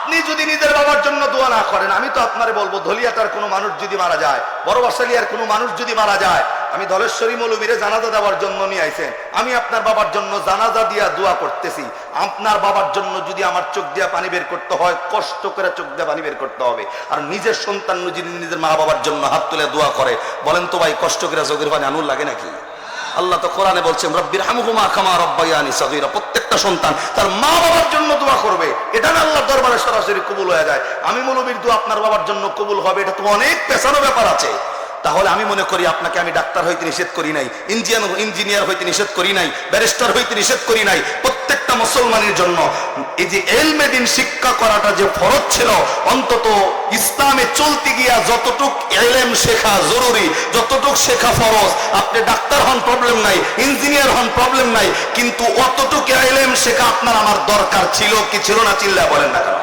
আপনি যদি নিজের বাবার জন্য দোয়া না করেন, আমি তো আপনারে বলবো ধলিয়াটার কোনো মানুষ যদি মারা যায়, বড় বাসালিয়ার কোনো মানুষ যদি মারা যায়, আমি ধলেশ্বরী মৌলবীরে জানাজা দেওয়ার জন্য নিয়ে আইছেন, আমি আপনার বাবার জন্য জানাজা দিয়া দোয়া করতেছি। আপনার বাবার জন্য যদি আমার চোখ দিয়া পানি বের করতে হয়, কষ্ট করে চোখ দিয়া পানি বের করতে হবে। আর নিজের সন্তান যদি নিজের মা বাবার জন্য হাত তুলে দোয়া করে, বলেন তো ভাই কষ্ট করে চোখের পানি আনুর লাগে নাকি? আল্লাহ তো কোরআনে বলছেন রব্বির হামহুমা কামা রাব্বায়ানি সগীরা। প্রত্যেকটা সন্তান তার মা বাবার জন্য দোয়া করবে, এটা না আল্লাহর দরবারে সরাসরি কবুল হয়ে যায়। আমি মৌলবীর দোয়া আপনার বাবার জন্য কবুল হবে, এটা তো অনেক পেছানো ব্যাপার আছে। তাহলে আমি মনে করি আপনাকে আমি ডাক্তার হইতে নিষেধ করি নাই, ইঞ্জিনিয়ার হইতে নিষেধ করি নাই, ব্যারিস্টার হইতে নিষেধ করি নাই। প্রত্যেকটা মুসলমানের জন্য এই যে ইলমে দ্বীন শিক্ষা করাটা যে ফরজ ছিল, অন্তত ইসলামে চলতে গিয়া যতটুক ইলম শেখা জরুরি, যতটুক শেখা ফরজ। আপনি ডাক্তার হন প্রবলেম নাই, ইঞ্জিনিয়ার হন প্রবলেম নাই, কিন্তু অতটুক ইলম শেখা আপনার আমার দরকার ছিল কি ছিল না? চিল্লা বলেন না কেন?